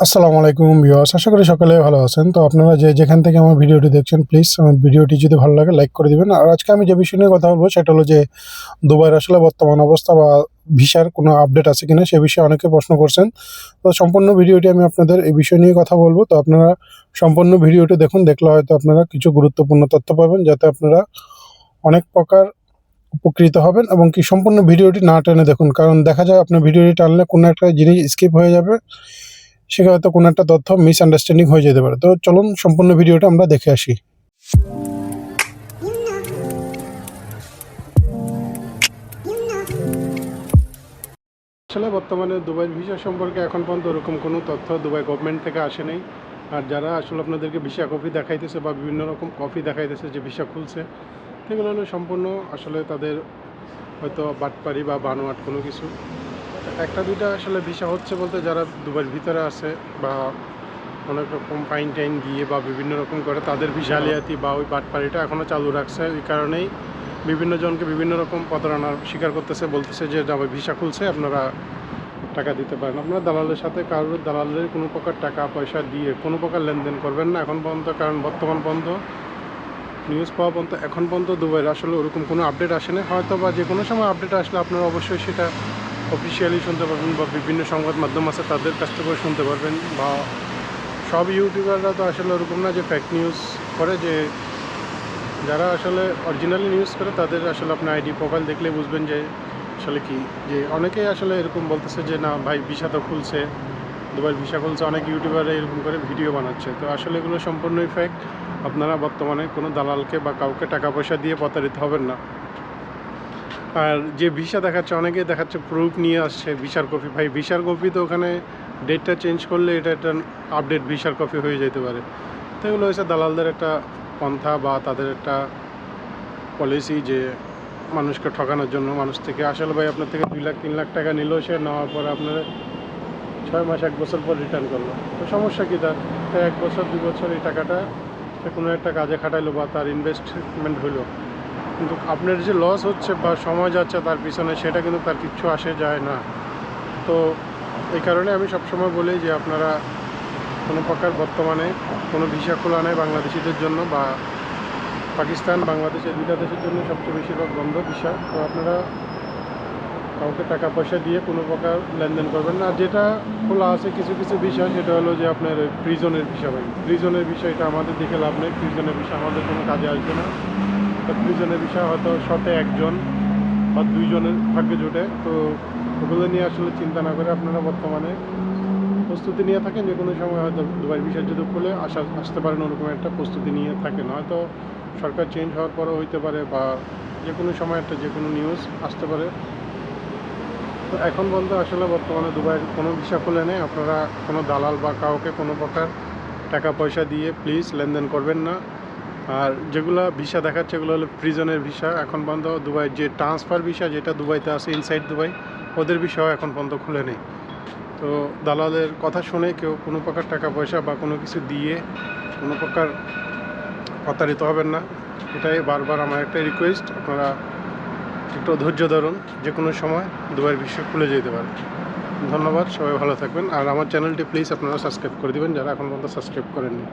আসসালামু আলাইকুম ভিউয়ার্স, আশা করি সকলে ভালো আছেন। তো আপনারা যে যেখান থেকে আমার ভিডিওটি দেখছেন, প্লিজ আমার ভিডিওটি যদি ভালো লাগে লাইক করে দিবেন। আর আজকে আমি যে বিষয় নিয়ে কথা বলবো সেটা হলো যে দুবাইয়ের আসলে বর্তমান অবস্থা বা ভিসার কোনো আপডেট আছে কিনা সে বিষয়ে অনেকে প্রশ্ন করছেন। তো সম্পূর্ণ ভিডিওটি আমি আপনাদের এই বিষয় নিয়ে কথা বলবো। তো আপনারা সম্পূর্ণ ভিডিওটি দেখুন, দেখলে হয়তো আপনারা কিছু গুরুত্বপূর্ণ তথ্য পাবেন, যাতে আপনারা অনেক প্রকার উপকৃত হবেন এবং কি সম্পূর্ণ ভিডিওটি না টেনে দেখুন। কারণ দেখা যায় আপনার ভিডিওটি টানলে কোনো একটা জিনিস স্কিপ হয়ে যাবে, সেখানে হয়তো কোনো একটা তথ্য মিসআন্ডারস্ট্যান্ডিং হয়ে যেতে পারে। তো চলুন সম্পূর্ণ ভিডিওটা আমরা দেখে আসি। আসলে বর্তমানে দুবাই ভিসা সম্পর্কে এখন পর্যন্ত ওরকম কোনো তথ্য দুবাই গভর্নমেন্ট থেকে আসে নাই। আর যারা আসলে আপনাদেরকে ভিসা কপি দেখাইতেছে বা বিভিন্ন রকম কপি দেখাইতেছে যে ভিসা খুলছে, সেগুলো হলো সম্পূর্ণ আসলে তাদের হয়তো বাটপারি বা বানোয়াট কোনো কিছু। একটা দুইটা আসলে ভিসা হচ্ছে বলতে, যারা দুবাইয়ের ভিতরে আছে বা অনেক রকম ফাইন টাইন দিয়ে বা বিভিন্ন রকম করে তাদের ভিসা জালিয়াতি বা ওই বাটপাড়িটা এখনও চালু রাখছে। এই কারণেই বিভিন্ন জনকে বিভিন্ন রকম প্রতারণার স্বীকার করতেছে, বলতেছে যে যাবে ভিসা খুলছে, আপনারা টাকা দিতে পারেন। আপনারা দালালের সাথে কারোর দালালের কোনো প্রকার টাকা পয়সা দিয়ে কোনো প্রকার লেনদেন করবেন না এখন পর্যন্ত। কারণ বর্তমান পর্যন্ত নিউজ পাওয়া পর্যন্ত এখন পর্যন্ত দুবাইয়ের আসলে ওরকম কোনো আপডেট আসেনি। হয়তো বা যে কোনো সময় আপডেট আসলে আপনারা অবশ্যই সেটা অফিসিয়ালি শুনতে পারবেন বা বিভিন্ন সংবাদ মাধ্যম আছে তাদের কাছ থেকে শুনতে পারবেন। বা সব ইউটিউবাররা তো আসলে ওরকম না যে ফেক নিউজ করে, যে যারা আসলে অরিজিনালি নিউজ করে তাদের আসলে আপনার আইডি প্রোফাইল দেখলে বুঝবেন যে আসলে কি, যে অনেকেই আসলে এরকম বলতেছে যে না ভাই ভিসা তো খুলছে, দুবার ভিসা খুলছে, অনেক ইউটিউবাররা এরকম করে ভিডিও বানাচ্ছে। তো আসলে এগুলো সম্পূর্ণই ফেক। আপনারা বর্তমানে কোনো দালালকে বা কাউকে টাকা পয়সা দিয়ে প্রতারিত হবেন না। আর যে ভিসা দেখাচ্ছে, অনেকেই দেখাচ্ছে প্রুফ নিয়ে আসছে ভিসার কপি। ভাই ভিসার কপি তো ওখানে ডেটটা চেঞ্জ করলে এটা একটা আপডেট ভিসার কপি হয়ে যেতে পারে। তো এগুলো হচ্ছে দালালদের একটা পন্থা বা তাদের একটা পলিসি, যে মানুষকে ঠকানোর জন্য। মানুষ থেকে আসলে ভাই আপনার থেকে 2 লাখ 3 লাখ টাকা নিল, সে নেওয়ার পর আপনার 6 মাস 1 বছর পর রিটার্ন করলো। তো সমস্যা কী তার? 1 বছর 2 বছর এই টাকাটা সে কোনো একটা কাজে খাটাইলো বা তার ইনভেস্টমেন্ট হইলো, কিন্তু আপনার যে লস হচ্ছে বা সময় যাচ্ছে তার পিছনে, সেটা কিন্তু তার কিচ্ছু আসে যায় না। তো এই কারণে আমি সবসময় বলি যে আপনারা কোনো প্রকার বর্তমানে কোনো ভিসা খোলা নেই বাংলাদেশিদের জন্য, বা পাকিস্তান বাংলাদেশ এই দুইটা দেশের জন্য সবচেয়ে বেশিরভাগ বন্ধ ভিসা। তো আপনারা কাউকে টাকা পয়সা দিয়ে কোনো প্রকার লেনদেন করবেন না। যেটা খোলা আছে কিছু কিছু ভিসা, সেটা হলো যে আপনার প্রিজনের ভিসা। ভাই প্রিজনের বিষয়টা আমাদের দেখে লাভ নেই, প্রিজনের ভিসা আমাদের কোনো কাজে আসবে না। তো প্রিজনের ভিসা হয়তো শতে 1 জন বা 2 জনের ভাগ্যে জোটে। তো ওগুলো নিয়ে আসলে চিন্তা না করে আপনারা বর্তমানে প্রস্তুতি নিয়ে থাকেন, যে কোনো সময় হয়তো দুবাই ভিসা যদি খুলে আসতে পারেন, ওরকম একটা প্রস্তুতি নিয়ে থাকেন। হয়তো সরকার চেঞ্জ হওয়ার পরও হইতে পারে, বা যে কোনো সময় একটা যে কোনো নিউজ আসতে পারে। তো এখন পর্যন্ত আসলে বর্তমানে দুবাইয়ের কোনো ভিসা খুলে নেই। আপনারা কোনো দালাল বা কাউকে কোনো প্রকার টাকা পয়সা দিয়ে প্লিজ লেনদেন করবেন না। আর যেগুলো ভিসা দেখাচ্ছে এগুলো হলো প্রিজনের ভিসা। এখন পর্যন্ত দুবাই যে ট্রান্সফার ভিসা, যেটা দুবাইতে আছে ইনসাইড দুবাই, ওদের ভিসাও এখন পর্যন্ত খুলে নেই। তো দালালের কথা শুনে কেউ কোনো প্রকার টাকা পয়সা বা কোনো কিছু দিয়ে কোনো প্রকার প্রতারিত হবেন না। এটাই বারবার আমার একটা রিকোয়েস্ট, আপনারা একটু ধৈর্য ধরুন, যে কোনো সময় দুবাইয়ের ভিসা খুলে যেতে পারে। ধন্যবাদ, সবাই ভালো থাকবেন। আর আমার চ্যানেলটি প্লিজ আপনারা সাবস্ক্রাইব করে দেবেন যারা এখন পর্যন্ত সাবস্ক্রাইব করেননি।